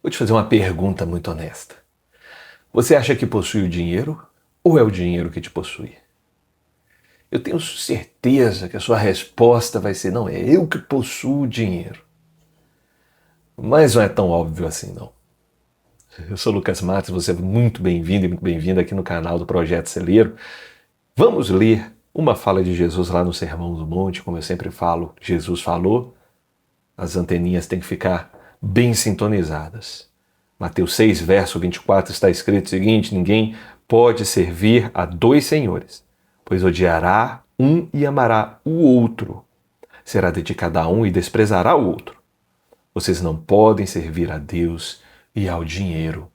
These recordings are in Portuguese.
Vou te fazer uma pergunta muito honesta. Você acha que possui o dinheiro ou é o dinheiro que te possui? Eu tenho certeza que a sua resposta vai ser: não, é eu que possuo o dinheiro. Mas não é tão óbvio assim, não. Eu sou Lucas Matos, você é muito bem-vindo e muito bem-vinda aqui no canal do Projeto Celeiro. Vamos ler uma fala de Jesus lá no Sermão do Monte, como eu sempre falo, Jesus falou, as anteninhas têm que ficar bem sintonizadas. Mateus 6, verso 24, está escrito o seguinte: ninguém pode servir a dois senhores, pois odiará um e amará o outro. Será dedicado a um e desprezará o outro. Vocês não podem servir a Deus e ao dinheiro.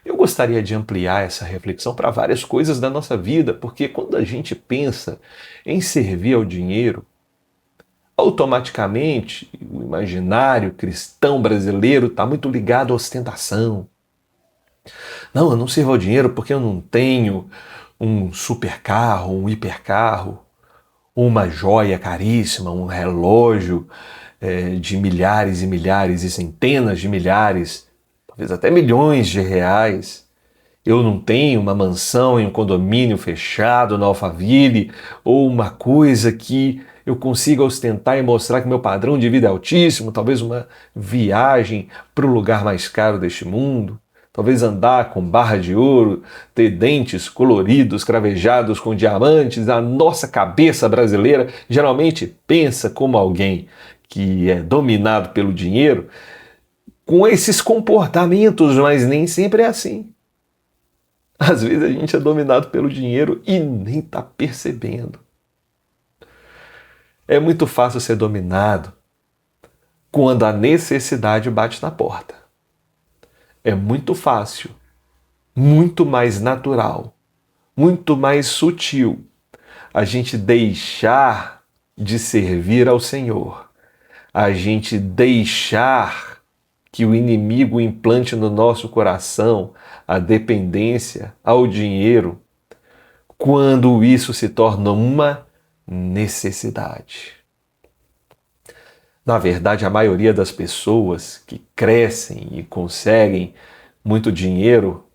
Eu gostaria de ampliar essa reflexão para várias coisas da nossa vida, porque quando a gente pensa em servir ao dinheiro, automaticamente o imaginário cristão brasileiro está muito ligado à ostentação. Não, eu não sirvo ao dinheiro porque eu não tenho um supercarro, um hipercarro, uma joia caríssima, um relógio de milhares e milhares e centenas de milhares, talvez até milhões de reais. Eu não tenho uma mansão em um condomínio fechado no Alphaville ou uma coisa que eu consiga ostentar e mostrar que meu padrão de vida é altíssimo, talvez uma viagem para o lugar mais caro deste mundo, talvez andar com barra de ouro, ter dentes coloridos, cravejados com diamantes. A nossa cabeça brasileira geralmente pensa como alguém que é dominado pelo dinheiro com esses comportamentos, mas nem sempre é assim. Às vezes a gente é dominado pelo dinheiro e nem está percebendo. É muito fácil ser dominado quando a necessidade bate na porta. É muito fácil, muito mais natural, muito mais sutil a gente deixar de servir ao Senhor, a gente deixar que o inimigo implante no nosso coração a dependência ao dinheiro, quando isso se torna uma necessidade. Na verdade, a maioria das pessoas que crescem e conseguem muito dinheiro,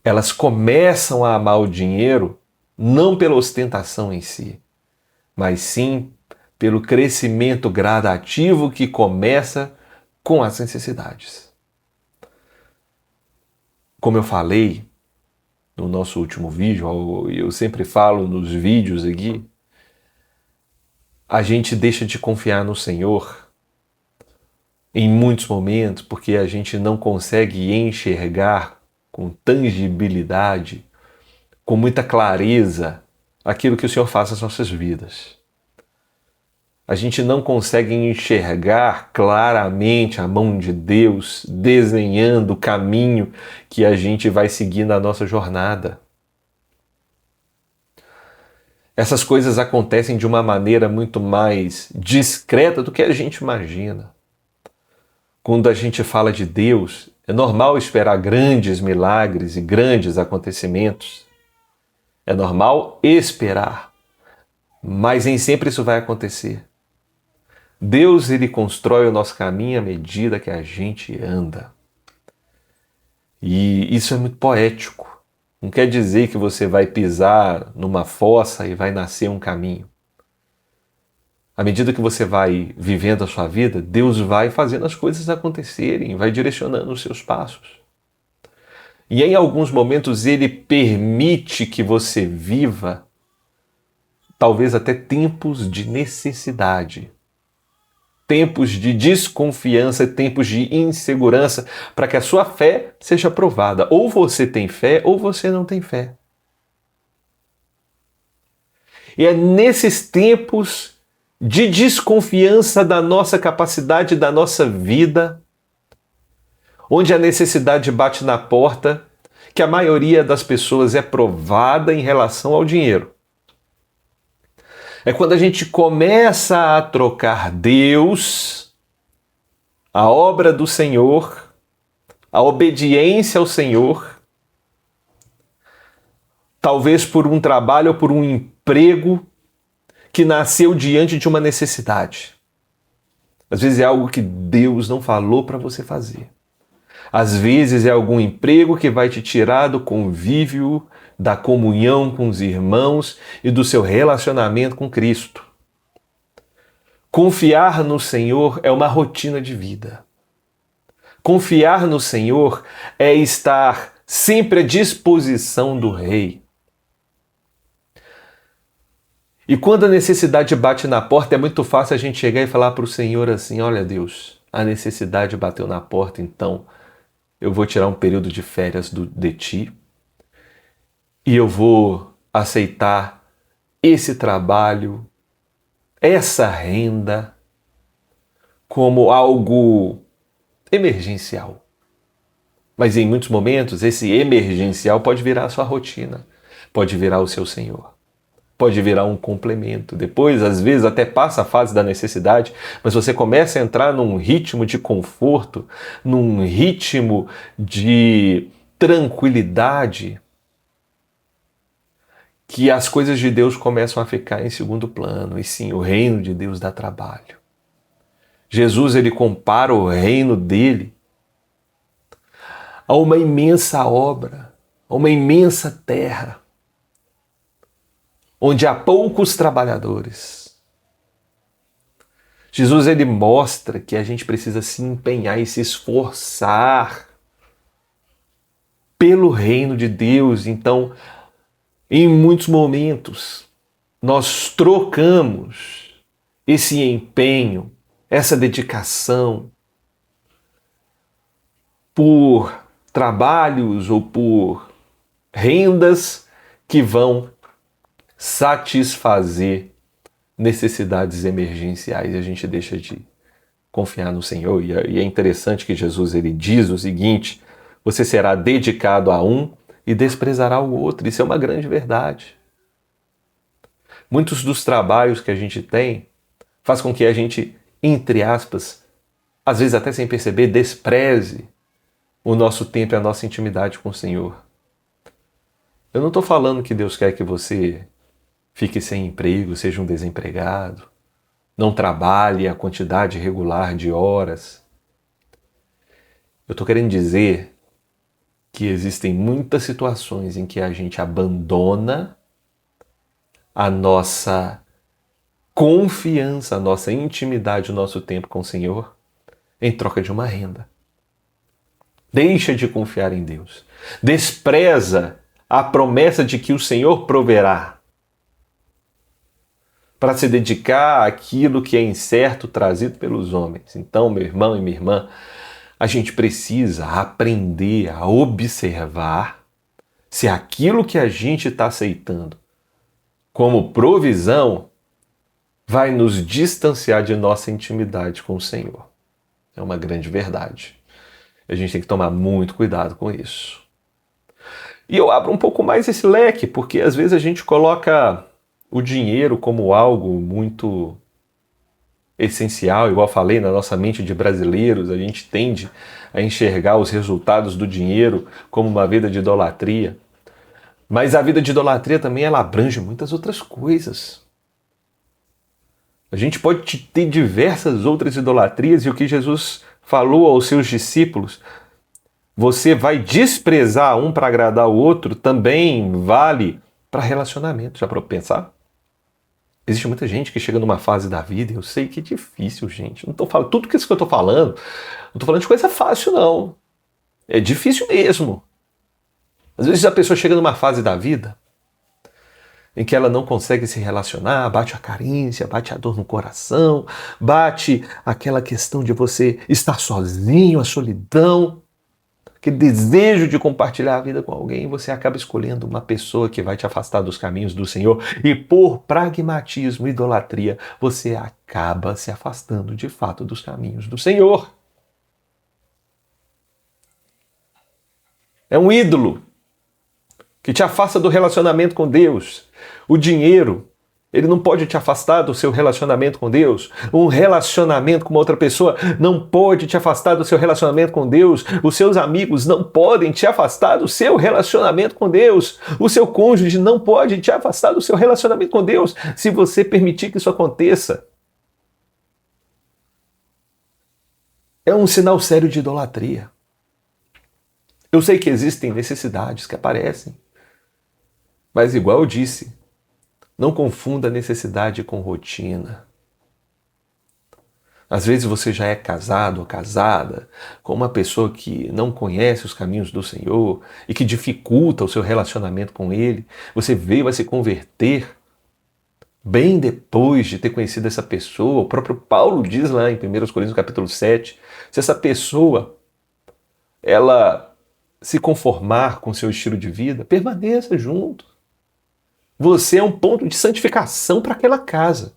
elas começam a amar o dinheiro não pela ostentação em si, mas sim pelo crescimento gradativo que começa com as necessidades. Como eu falei no nosso último vídeo, eu sempre falo nos vídeos aqui, a gente deixa de confiar no Senhor em muitos momentos porque a gente não consegue enxergar com tangibilidade, com muita clareza, aquilo que o Senhor faz nas nossas vidas. A gente não consegue enxergar claramente a mão de Deus desenhando o caminho que a gente vai seguir na nossa jornada. Essas coisas acontecem de uma maneira muito mais discreta do que a gente imagina. Quando a gente fala de Deus, é normal esperar grandes milagres e grandes acontecimentos. É normal esperar, mas nem sempre isso vai acontecer. Deus, ele constrói o nosso caminho à medida que a gente anda. E isso é muito poético. Não quer dizer que você vai pisar numa fossa e vai nascer um caminho. À medida que você vai vivendo a sua vida, Deus vai fazendo as coisas acontecerem, vai direcionando os seus passos. E em alguns momentos ele permite que você viva, talvez até tempos de necessidade, tempos de desconfiança, tempos de insegurança, para que a sua fé seja provada. Ou você tem fé, ou você não tem fé. E é nesses tempos de desconfiança da nossa capacidade, da nossa vida, onde a necessidade bate na porta, que a maioria das pessoas é provada em relação ao dinheiro. É quando a gente começa a trocar Deus, a obra do Senhor, a obediência ao Senhor, talvez por um trabalho ou por um emprego que nasceu diante de uma necessidade. Às vezes é algo que Deus não falou para você fazer. Às vezes é algum emprego que vai te tirar do convívio, da comunhão com os irmãos e do seu relacionamento com Cristo. Confiar no Senhor é uma rotina de vida. Confiar no Senhor é estar sempre à disposição do Rei. E quando a necessidade bate na porta, é muito fácil a gente chegar e falar para o Senhor assim: olha, Deus, a necessidade bateu na porta, então eu vou tirar um período de férias de Ti e eu vou aceitar esse trabalho, essa renda, como algo emergencial. Mas em muitos momentos, esse emergencial pode virar a sua rotina, pode virar o seu Senhor. Pode virar um complemento. Depois, às vezes, até passa a fase da necessidade, mas você começa a entrar num ritmo de conforto, num ritmo de tranquilidade, que as coisas de Deus começam a ficar em segundo plano. E sim, o reino de Deus dá trabalho. Jesus, ele compara o reino dele a uma imensa obra, a uma imensa terra, onde há poucos trabalhadores. Jesus, ele mostra que a gente precisa se empenhar e se esforçar pelo reino de Deus. Então, em muitos momentos, nós trocamos esse empenho, essa dedicação, por trabalhos ou por rendas que vão satisfazer necessidades emergenciais, e a gente deixa de confiar no Senhor. E é interessante que Jesus, ele diz o seguinte: você será dedicado a um e desprezará o outro. Isso é uma grande verdade. Muitos dos trabalhos que a gente tem faz com que a gente, entre aspas, às vezes até sem perceber, despreze o nosso tempo e a nossa intimidade com o Senhor. Eu não estou falando que Deus quer que você fique sem emprego, seja um desempregado, não trabalhe a quantidade regular de horas. Eu estou querendo dizer que existem muitas situações em que a gente abandona a nossa confiança, a nossa intimidade, o nosso tempo com o Senhor em troca de uma renda. Deixa de confiar em Deus. Despreza a promessa de que o Senhor proverá, para se dedicar àquilo que é incerto trazido pelos homens. Então, meu irmão e minha irmã, a gente precisa aprender a observar se aquilo que a gente está aceitando como provisão vai nos distanciar de nossa intimidade com o Senhor. É uma grande verdade. A gente tem que tomar muito cuidado com isso. E eu abro um pouco mais esse leque, porque às vezes a gente coloca o dinheiro como algo muito essencial, igual falei, na nossa mente de brasileiros, a gente tende a enxergar os resultados do dinheiro como uma vida de idolatria. Mas a vida de idolatria também, ela abrange muitas outras coisas. A gente pode ter diversas outras idolatrias, e o que Jesus falou aos seus discípulos, você vai desprezar um para agradar o outro, também vale para relacionamento. Já para pensar? Existe muita gente que chega numa fase da vida, e eu sei que é difícil, gente. Não estou falando tudo isso que eu estou falando, não estou falando de coisa fácil, não. É difícil mesmo. Às vezes a pessoa chega numa fase da vida em que ela não consegue se relacionar, bate a carência, bate a dor no coração, bate aquela questão de você estar sozinho, a solidão, aquele desejo de compartilhar a vida com alguém, você acaba escolhendo uma pessoa que vai te afastar dos caminhos do Senhor, e por pragmatismo e idolatria, você acaba se afastando de fato dos caminhos do Senhor. É um ídolo que te afasta do relacionamento com Deus. O dinheiro, ele não pode te afastar do seu relacionamento com Deus. Um relacionamento com uma outra pessoa não pode te afastar do seu relacionamento com Deus. Os seus amigos não podem te afastar do seu relacionamento com Deus. O seu cônjuge não pode te afastar do seu relacionamento com Deus se você permitir que isso aconteça. É um sinal sério de idolatria. Eu sei que existem necessidades que aparecem, mas igual eu disse, não confunda necessidade com rotina. Às vezes você já é casado ou casada com uma pessoa que não conhece os caminhos do Senhor e que dificulta o seu relacionamento com Ele. Você veio a se converter bem depois de ter conhecido essa pessoa. O próprio Paulo diz lá em 1 Coríntios capítulo 7, se essa pessoa ela se conformar com o seu estilo de vida, permaneça junto. Você é um ponto de santificação para aquela casa.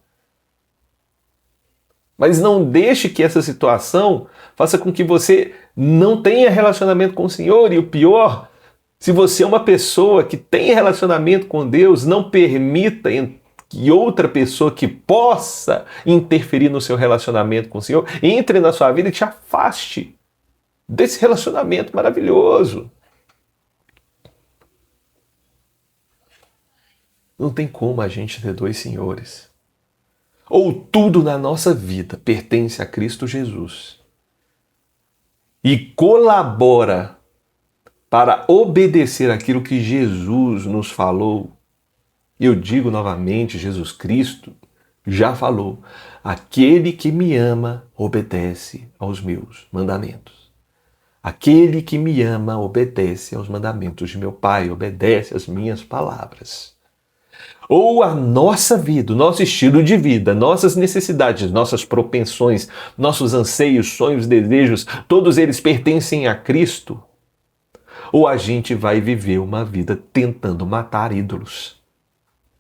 Mas não deixe que essa situação faça com que você não tenha relacionamento com o Senhor. E o pior, se você é uma pessoa que tem relacionamento com Deus, não permita que outra pessoa que possa interferir no seu relacionamento com o Senhor entre na sua vida e te afaste desse relacionamento maravilhoso. Não tem como a gente ter dois senhores. Ou tudo na nossa vida pertence a Cristo Jesus e colabora para obedecer aquilo que Jesus nos falou. E eu digo novamente, Jesus Cristo já falou: aquele que me ama obedece aos meus mandamentos. Aquele que me ama obedece aos mandamentos de meu Pai, obedece às minhas palavras. Ou a nossa vida, o nosso estilo de vida, nossas necessidades, nossas propensões, nossos anseios, sonhos, desejos, todos eles pertencem a Cristo, ou a gente vai viver uma vida tentando matar ídolos.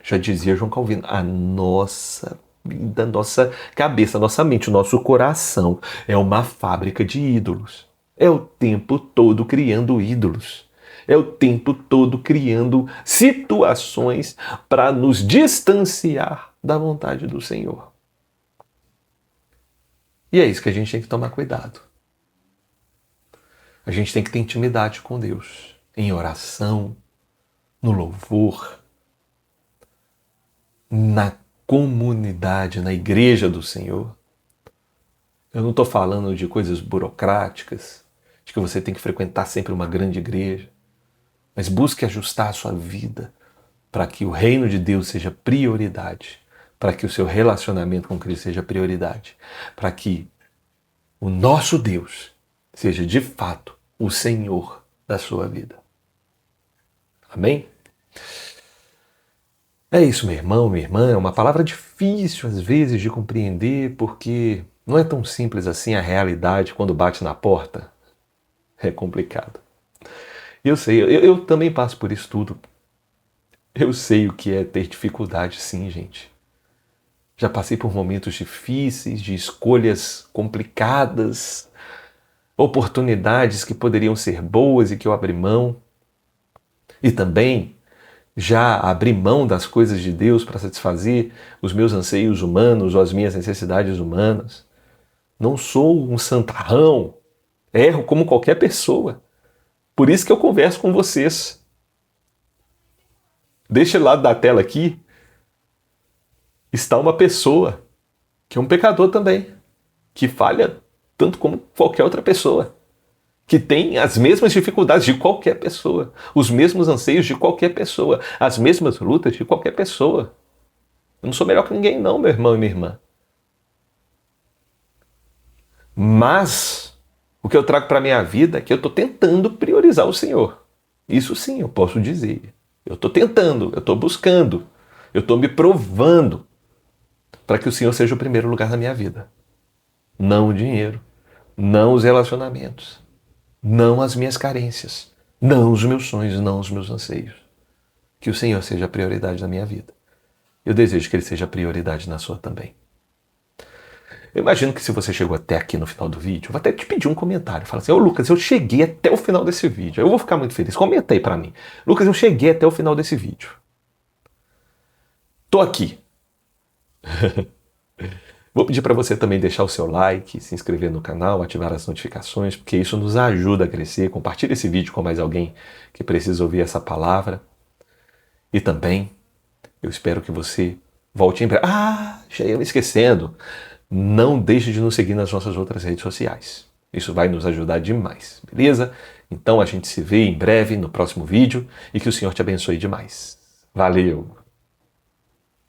Já dizia João Calvino, a nossa vida, nossa cabeça, nossa mente, o nosso coração é uma fábrica de ídolos. É o tempo todo criando ídolos. É o tempo todo criando situações para nos distanciar da vontade do Senhor. E é isso que a gente tem que tomar cuidado. A gente tem que ter intimidade com Deus, em oração, no louvor, na comunidade, na igreja do Senhor. Eu não estou falando de coisas burocráticas, de que você tem que frequentar sempre uma grande igreja. Mas busque ajustar a sua vida para que o reino de Deus seja prioridade, para que o seu relacionamento com Cristo seja prioridade, para que o nosso Deus seja de fato o Senhor da sua vida. Amém? É isso, meu irmão, minha irmã. É uma palavra difícil às vezes de compreender, porque não é tão simples assim a realidade quando bate na porta. É complicado. Eu sei, eu também passo por isso tudo. Eu sei o que é ter dificuldade, sim, gente. Já passei por momentos difíceis, de escolhas complicadas, oportunidades que poderiam ser boas e que eu abri mão. E também já abri mão das coisas de Deus para satisfazer os meus anseios humanos ou as minhas necessidades humanas. Não sou um santarrão, erro como qualquer pessoa. Por isso que eu converso com vocês. Deste lado da tela aqui está uma pessoa que é um pecador também, que falha tanto como qualquer outra pessoa, que tem as mesmas dificuldades de qualquer pessoa, os mesmos anseios de qualquer pessoa, as mesmas lutas de qualquer pessoa. Eu não sou melhor que ninguém não, meu irmão e minha irmã. Mas o que eu trago para a minha vida é que eu estou tentando priorizar o Senhor. Isso sim, eu posso dizer. Eu estou tentando, eu estou buscando, eu estou me provando para que o Senhor seja o primeiro lugar na minha vida. Não o dinheiro, não os relacionamentos, não as minhas carências, não os meus sonhos, não os meus anseios. Que o Senhor seja a prioridade na minha vida. Eu desejo que Ele seja a prioridade na sua também. Eu imagino que se você chegou até aqui no final do vídeo, eu vou até te pedir um comentário. Fala assim, ô Lucas, eu cheguei até o final desse vídeo. Eu vou ficar muito feliz. Comenta aí pra mim. Lucas, eu cheguei até o final desse vídeo. Tô aqui. Vou pedir para você também deixar o seu like, se inscrever no canal, ativar as notificações, porque isso nos ajuda a crescer. Compartilhe esse vídeo com mais alguém que precisa ouvir essa palavra. E também, eu espero que você volte em breve. Já ia me esquecendo. Não deixe de nos seguir nas nossas outras redes sociais. Isso vai nos ajudar demais, beleza? Então a gente se vê em breve no próximo vídeo e que o Senhor te abençoe demais. Valeu!